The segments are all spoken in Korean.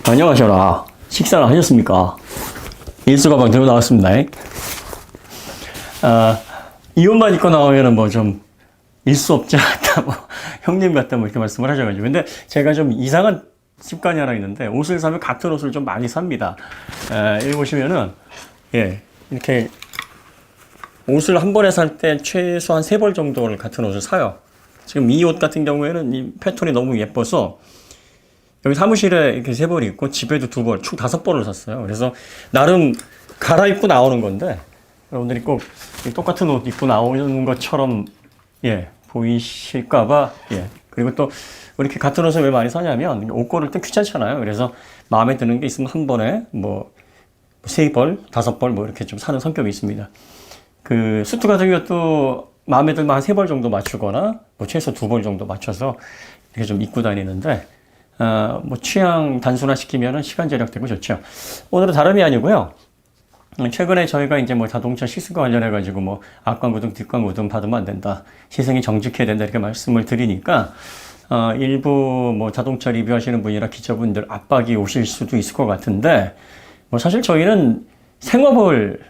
안녕하셔라. 식사를 하셨습니까? 일수가방 들고 나왔습니다. 이 옷만 입고 나오면은 뭐 좀 일수업자 같다, 뭐 형님 같다, 뭐 이렇게 말씀을 하셔가지고. 근데 제가 좀 이상한 습관이 하나 있는데, 옷을 사면 같은 옷을 좀 많이 삽니다. 여기 보시면은, 이렇게 옷을 한 번에 살 때 최소한 3벌 정도를 같은 옷을 사요. 지금 이 옷 같은 경우에는 이 패턴이 너무 예뻐서 여기 사무실에 이렇게 3벌이 있고 집에도 2벌, 총 5벌을 샀어요. 그래서 나름 갈아입고 나오는 건데 여러분들이 꼭 똑같은 옷 입고 나오는 것처럼 보이실까봐. 그리고 또 이렇게 같은 옷을 왜 많이 사냐면 옷 고를 때 귀찮잖아요. 그래서 마음에 드는 게 있으면 한 번에 뭐 3벌, 5벌 뭐 이렇게 좀 사는 성격이 있습니다. 그 수트 같은 것도 마음에 들면 한 3벌 정도 맞추거나 뭐 최소 2벌 정도 맞춰서 이렇게 좀 입고 다니는데 뭐 취향 단순화시키면은 시간 절약되고 좋죠. 오늘은 다름이 아니고요. 최근에 저희가 이제 뭐 자동차 시승과 관련해가지고 뭐 앞광고등, 뒷광고등 받으면 안 된다. 시승이 정직해야 된다. 이렇게 말씀을 드리니까, 일부 뭐 자동차 리뷰하시는 분이나 기자분들 압박이 오실 수도 있을 것 같은데, 뭐 사실 저희는 생업을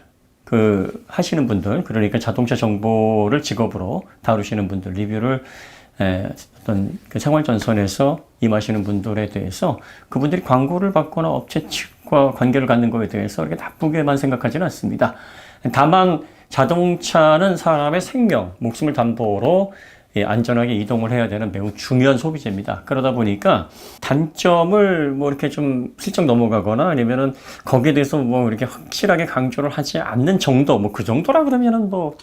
하시는 분들, 그러니까 자동차 정보를 직업으로 다루시는 분들, 리뷰를 어떤 그 생활전선에서 임하시는 분들에 대해서 그분들이 광고를 받거나 업체 측과 관계를 갖는 것에 대해서 이렇게 나쁘게만 생각하지는 않습니다. 다만 자동차는 사람의 생명, 목숨을 담보로 안전하게 이동을 해야 되는 매우 중요한 소비재입니다. 그러다 보니까 단점을 뭐 이렇게 좀 슬쩍 넘어가거나 아니면은 거기에 대해서 뭐 이렇게 확실하게 강조를 하지 않는 정도, 뭐 그 정도라 그러면은 뭐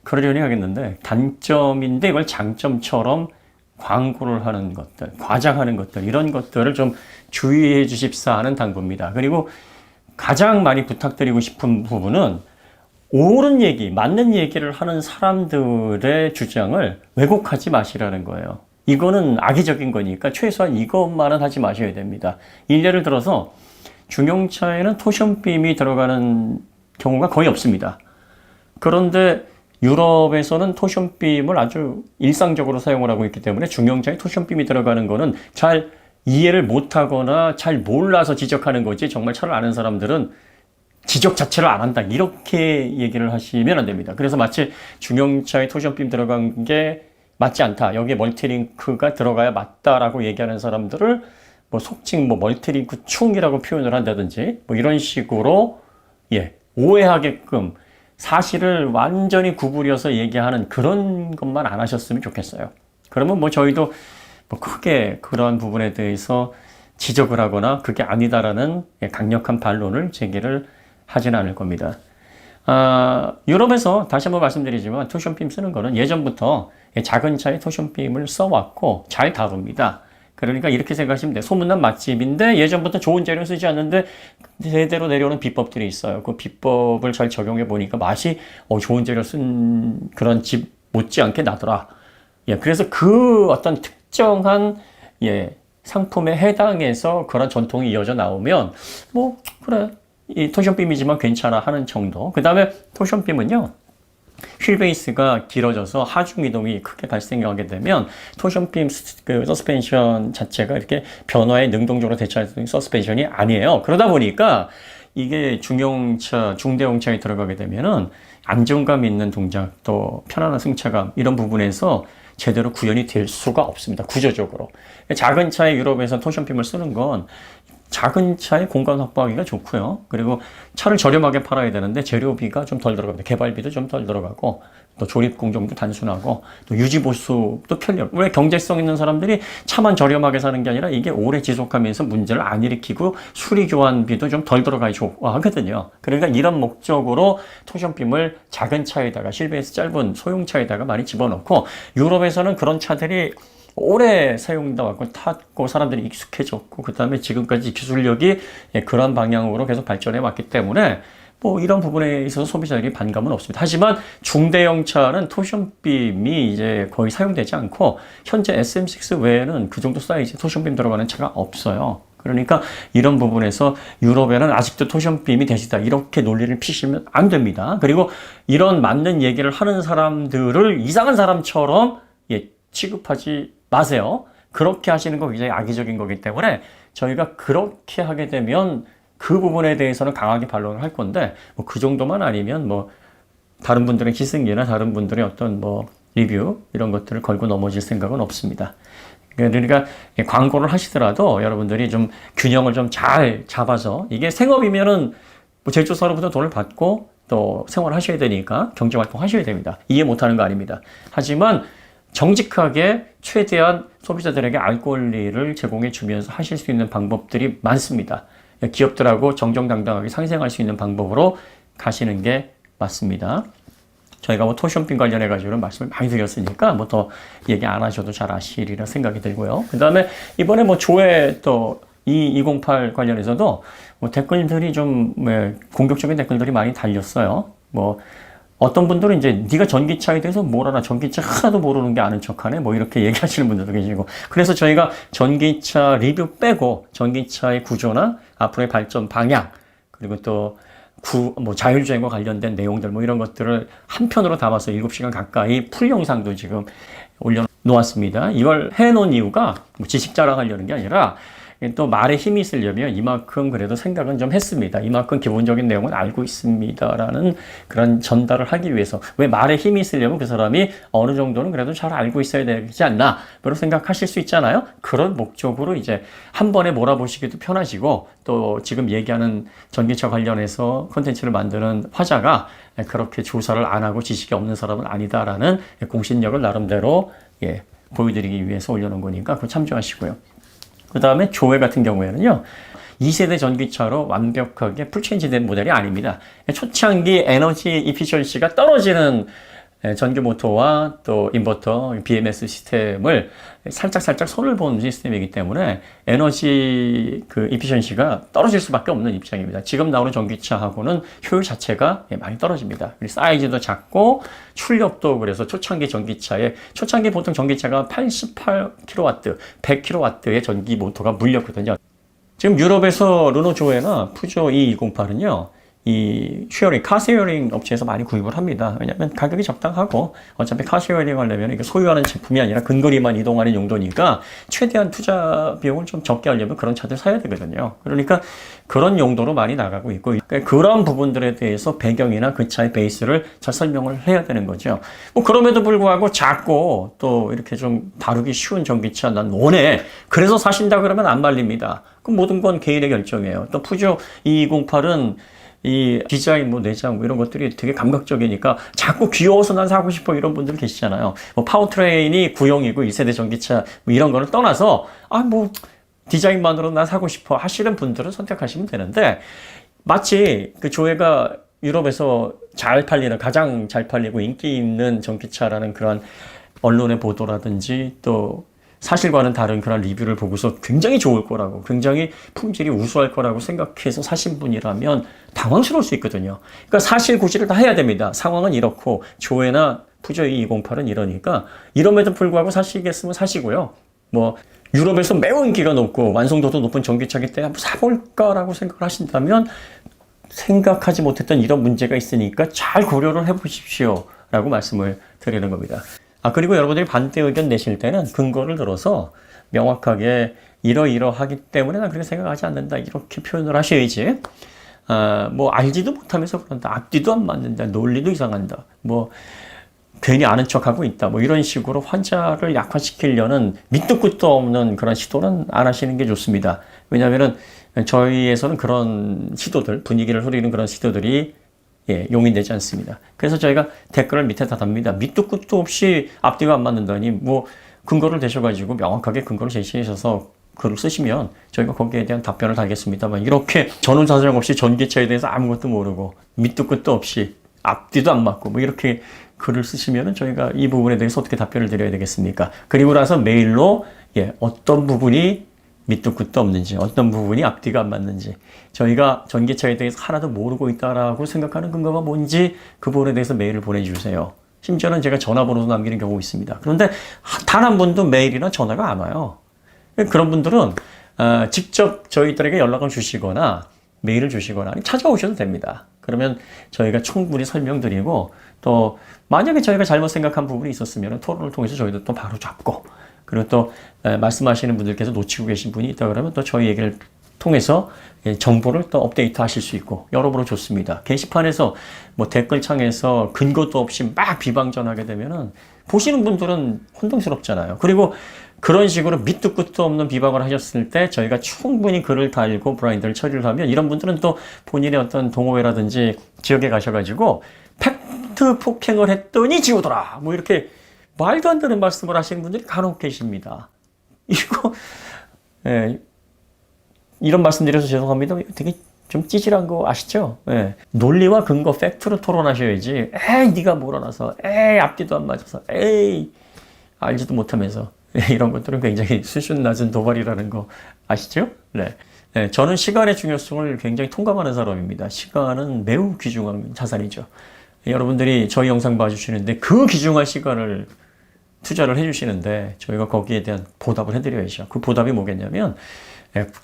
그러려니 하겠는데, 단점인데 이걸 장점처럼 광고를 하는 것들, 과장하는 것들, 이런 것들을 좀 주의해 주십사 하는 당부입니다. 그리고 가장 많이 부탁드리고 싶은 부분은 옳은 얘기, 맞는 얘기를 하는 사람들의 주장을 왜곡하지 마시라는 거예요. 이거는 악의적인 거니까 최소한 이것만은 하지 마셔야 됩니다. 일례를 들어서 중형차에는 토션빔이 들어가는 경우가 거의 없습니다. 그런데 유럽에서는 토션빔을 아주 일상적으로 사용을 하고 있기 때문에 중형차에 토션빔이 들어가는 거는 잘 이해를 못하거나 잘 몰라서 지적하는 거지, 정말 차를 아는 사람들은 지적 자체를 안 한다, 이렇게 얘기를 하시면 안 됩니다. 그래서 마치 중형차에 토션빔 들어간 게 맞지 않다, 여기에 멀티링크가 들어가야 맞다라고 얘기하는 사람들을 뭐 속칭 뭐 멀티링크 충이라고 표현을 한다든지 뭐 이런 식으로 오해하게끔 사실을 완전히 구부려서 얘기하는 그런 것만 안 하셨으면 좋겠어요. 그러면 뭐 저희도 뭐 크게 그러한 부분에 대해서 지적을 하거나 그게 아니다라는 강력한 반론을 제기를 하지는 않을 겁니다. 유럽에서 다시 한번 말씀드리지만 토션빔 쓰는 거는 예전부터 작은 차에 토션빔을 써왔고 잘 다룹니다. 그러니까 이렇게 생각하시면 돼요. 소문난 맛집인데 예전부터 좋은 재료 쓰지 않는데 대대로 내려오는 비법들이 있어요. 그 비법을 잘 적용해 보니까 맛이 좋은 재료 쓴 그런 집 못지않게 나더라. 그래서 그 어떤 특정한 상품에 해당해서 그런 전통이 이어져 나오면 뭐 그래, 이 토션빔이지만 괜찮아 하는 정도. 그 다음에 토션빔은요, 휠베이스가 길어져서 하중 이동이 크게 발생하게 되면 토션빔 서스펜션 자체가 이렇게 변화에 능동적으로 대처할 수 있는 서스펜션이 아니에요. 그러다 보니까 이게 중형차, 중대형차에 들어가게 되면은 안정감 있는 동작, 또 편안한 승차감, 이런 부분에서 제대로 구현이 될 수가 없습니다. 구조적으로. 작은 차에 유럽에서 토션빔을 쓰는 건 작은 차에 공간 확보하기가 좋고요. 그리고 차를 저렴하게 팔아야 되는데 재료비가 좀 덜 들어갑니다. 개발비도 좀 덜 들어가고, 또 조립 공정도 단순하고, 또 유지 보수도 편리하고. 왜 경제성 있는 사람들이 차만 저렴하게 사는 게 아니라 이게 오래 지속하면서 문제를 안 일으키고 수리 교환비도 좀 덜 들어가야 좋아하거든요. 그러니까 이런 목적으로 토션빔을 작은 차에다가, 실베이스 짧은 소형차에다가 많이 집어넣고, 유럽에서는 그런 차들이 오래 사용되다 왔고 탔고 사람들이 익숙해졌고 그 다음에 지금까지 기술력이 그런 방향으로 계속 발전해 왔기 때문에 뭐 이런 부분에 있어서 소비자들이 반감은 없습니다. 하지만 중대형 차는 토션빔이 이제 거의 사용되지 않고 현재 SM6 외에는 그 정도 사이즈 토션빔 들어가는 차가 없어요. 그러니까 이런 부분에서 유럽에는 아직도 토션빔이 대세다, 이렇게 논리를 피시면 안 됩니다. 그리고 이런 맞는 얘기를 하는 사람들을 이상한 사람처럼 취급하지 마세요. 그렇게 하시는 거 굉장히 악의적인 거기 때문에 저희가 그렇게 하게 되면 그 부분에 대해서는 강하게 반론을 할 건데 뭐 그 정도만 아니면 뭐 다른 분들의 희생이나 다른 분들의 어떤 뭐 리뷰 이런 것들을 걸고 넘어질 생각은 없습니다. 그러니까 광고를 하시더라도 여러분들이 좀 균형을 좀 잘 잡아서 이게 생업이면은 뭐 제조사로부터 돈을 받고 또 생활하셔야 되니까 경제활동 하셔야 됩니다. 이해 못하는 거 아닙니다. 하지만 정직하게 최대한 소비자들에게 알 권리를 제공해 주면서 하실 수 있는 방법들이 많습니다. 기업들하고 정정당당하게 상생할 수 있는 방법으로 가시는 게 맞습니다. 저희가 뭐 토시홈핑 관련해 가지고는 말씀을 많이 드렸으니까 뭐 더 얘기 안 하셔도 잘 아시리라 생각이 들고요. 그 다음에 이번에 뭐 조회 또 E208 관련해서도 뭐 댓글들이 좀 공격적인 댓글들이 많이 달렸어요. 뭐 어떤 분들은 이제 네가 전기차에 대해서 뭘 알아? 전기차 하나도 모르는 게 아는 척하네? 뭐 이렇게 얘기하시는 분들도 계시고 그래서 저희가 전기차 리뷰 빼고 전기차의 구조나 앞으로의 발전 방향 그리고 또 뭐 자율주행과 관련된 내용들 뭐 이런 것들을 한 편으로 담아서 7시간 가까이 풀 영상도 지금 올려놓았습니다. 이걸 해놓은 이유가 뭐 지식 자랑하려는 게 아니라 또 말에 힘이 있으려면 이만큼 그래도 생각은 좀 했습니다. 이만큼 기본적인 내용은 알고 있습니다라는 그런 전달을 하기 위해서 왜 말에 힘이 있으려면 그 사람이 어느 정도는 그래도 잘 알고 있어야 되지 않나 그런 생각하실 수 있잖아요. 그런 목적으로 이제 한 번에 몰아보시기도 편하시고 또 지금 얘기하는 전기차 관련해서 콘텐츠를 만드는 화자가 그렇게 조사를 안 하고 지식이 없는 사람은 아니다라는 공신력을 나름대로 보여드리기 위해서 올려놓은 거니까 그거 참조하시고요. 그 다음에 조회 같은 경우에는요, 2세대 전기차로 완벽하게 풀체인지된 모델이 아닙니다. 초창기 에너지 이피션시가 떨어지는 전기 모터와 또 인버터, BMS 시스템을 살짝 손을 본 시스템이기 때문에 에너지 그 이피션시가 떨어질 수밖에 없는 입장입니다. 지금 나오는 전기차하고는 효율 자체가 많이 떨어집니다. 사이즈도 작고 출력도 그래서 초창기 전기차에 초창기 보통 전기차가 88kW, 100kW의 전기 모터가 물렸거든요. 지금 유럽에서 르노 조에나 푸조 E208은요. 이 카쉐어링 업체에서 많이 구입을 합니다. 왜냐하면 가격이 적당하고 어차피 카쉐어링 하려면 이게 소유하는 제품이 아니라 근거리만 이동하는 용도니까 최대한 투자 비용을 좀 적게 하려면 그런 차들 사야 되거든요. 그러니까 그런 용도로 많이 나가고 있고 그런 부분들에 대해서 배경이나 그 차의 베이스를 잘 설명을 해야 되는 거죠. 뭐 그럼에도 불구하고 작고 또 이렇게 좀 다루기 쉬운 전기차 난 원해. 그래서 사신다 그러면 안 말립니다. 그럼 모든 건 개인의 결정이에요. 또 푸조 208은 이 디자인, 뭐 내장, 뭐 이런 것들이 되게 감각적이니까 자꾸 귀여워서 난 사고 싶어 이런 분들 계시잖아요. 뭐 파워트레인이 구형이고 1세대 전기차 뭐 이런 거를 떠나서 뭐 디자인만으로 난 사고 싶어 하시는 분들은 선택하시면 되는데 마치 그 조회가 유럽에서 잘 팔리는 가장 잘 팔리고 인기 있는 전기차라는 그런 언론의 보도라든지 또 사실과는 다른 그런 리뷰를 보고서 굉장히 좋을 거라고, 굉장히 품질이 우수할 거라고 생각해서 사신 분이라면 당황스러울 수 있거든요. 그러니까 사실 고지를 다 해야 됩니다. 상황은 이렇고, 조회나 푸조 E208은 이러니까, 이럼에도 불구하고 사시겠으면 사시고요. 뭐, 유럽에서 매우 인기가 높고, 완성도도 높은 전기차기 때문에 한번 사볼까라고 생각을 하신다면, 생각하지 못했던 이런 문제가 있으니까 잘 고려를 해보십시오. 라고 말씀을 드리는 겁니다. 그리고 여러분들이 반대 의견 내실 때는 근거를 들어서 명확하게 이러이러하기 때문에 난 그렇게 생각하지 않는다. 이렇게 표현을 하셔야지. 뭐 알지도 못하면서 그런다. 앞뒤도 안 맞는다. 논리도 이상한다. 뭐 괜히 아는 척하고 있다. 뭐 이런 식으로 환자를 약화시키려는 밑도 끝도 없는 그런 시도는 안 하시는 게 좋습니다. 왜냐하면은 저희에서는 그런 시도들, 분위기를 흐리는 그런 시도들이 용인되지 않습니다. 그래서 저희가 댓글을 밑에 다 답니다. 밑도 끝도 없이 앞뒤가 안 맞는다니 뭐 근거를 대셔가지고 명확하게 근거를 제시하셔서 글을 쓰시면 저희가 거기에 대한 답변을 달겠습니다만 이렇게 전후사정 없이 전기차에 대해서 아무것도 모르고 밑도 끝도 없이 앞뒤도 안 맞고 뭐 이렇게 글을 쓰시면 저희가 이 부분에 대해서 어떻게 답변을 드려야 되겠습니까? 그리고 나서 메일로 어떤 부분이 밑도 끝도 없는지, 어떤 부분이 앞뒤가 안 맞는지, 저희가 전기차에 대해서 하나도 모르고 있다라고 생각하는 근거가 뭔지 그 부분에 대해서 메일을 보내주세요. 심지어는 제가 전화번호도 남기는 경우가 있습니다. 그런데 단 한 번도 메일이나 전화가 안 와요. 그런 분들은 직접 저희들에게 연락을 주시거나 메일을 주시거나 아니면 찾아오셔도 됩니다. 그러면 저희가 충분히 설명드리고 또 만약에 저희가 잘못 생각한 부분이 있었으면 토론을 통해서 저희도 또 바로 잡고 그리고 또 말씀하시는 분들께서 놓치고 계신 분이 있다 그러면 또 저희 얘기를 통해서 정보를 또 업데이트 하실 수 있고 여러모로 좋습니다. 게시판에서 뭐 댓글창에서 근거도 없이 막 비방전하게 되면은 보시는 분들은 혼동스럽잖아요. 그리고 그런 식으로 밑도 끝도 없는 비방을 하셨을 때 저희가 충분히 글을 달고 브라인드를 처리를 하면 이런 분들은 또 본인의 어떤 동호회라든지 지역에 가셔가지고 팩트 폭행을 했더니 지우더라 뭐 이렇게 말도 안 되는 말씀을 하시는 분들이 간혹 계십니다. 이거 이런 말씀 드려서 죄송합니다. 되게 좀 찌질한 거 아시죠? 논리와 근거, 팩트로 토론하셔야지. 에이, 네가 몰아놔서. 에이, 앞뒤도 안 맞아서. 에이, 알지도 못하면서. 이런 것들은 굉장히 수준 낮은 도발이라는 거 아시죠? 네. 저는 시간의 중요성을 굉장히 통감하는 사람입니다. 시간은 매우 귀중한 자산이죠. 여러분들이 저희 영상 봐주시는데 그 귀중한 시간을 투자를 해주시는데 저희가 거기에 대한 보답을 해드려야죠. 그 보답이 뭐겠냐면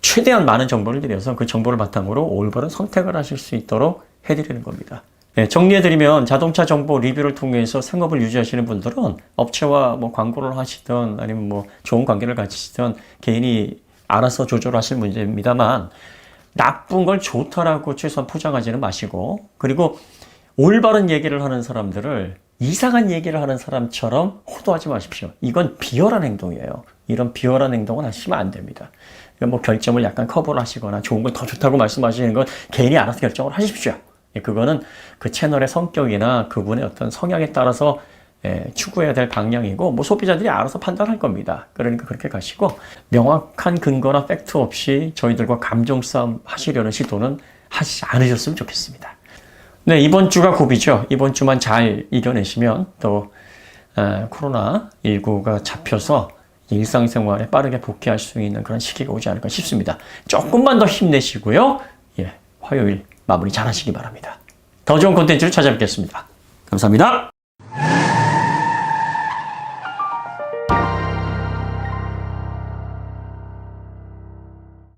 최대한 많은 정보를 드려서 그 정보를 바탕으로 올바른 선택을 하실 수 있도록 해드리는 겁니다. 정리해드리면 자동차 정보 리뷰를 통해서 생업을 유지하시는 분들은 업체와 뭐 광고를 하시든 아니면 뭐 좋은 관계를 가지시든 개인이 알아서 조절하실 문제입니다만 나쁜 걸 좋다라고 최소한 포장하지는 마시고 그리고 올바른 얘기를 하는 사람들을 이상한 얘기를 하는 사람처럼 호도하지 마십시오. 이건 비열한 행동이에요. 이런 비열한 행동은 하시면 안 됩니다. 뭐 결점을 약간 커버를 하시거나 좋은 걸 더 좋다고 말씀하시는 건 개인이 알아서 결정을 하십시오. 그거는 그 채널의 성격이나 그분의 어떤 성향에 따라서 추구해야 될 방향이고 뭐 소비자들이 알아서 판단할 겁니다. 그러니까 그렇게 가시고 명확한 근거나 팩트 없이 저희들과 감정 싸움 하시려는 시도는 하시지 않으셨으면 좋겠습니다. 네, 이번 주가 고비죠. 이번 주만 잘 이겨내시면 또 코로나19가 잡혀서 일상생활에 빠르게 복귀할 수 있는 그런 시기가 오지 않을까 싶습니다. 조금만 더 힘내시고요. 화요일 마무리 잘 하시기 바랍니다. 더 좋은 콘텐츠로 찾아뵙겠습니다. 감사합니다.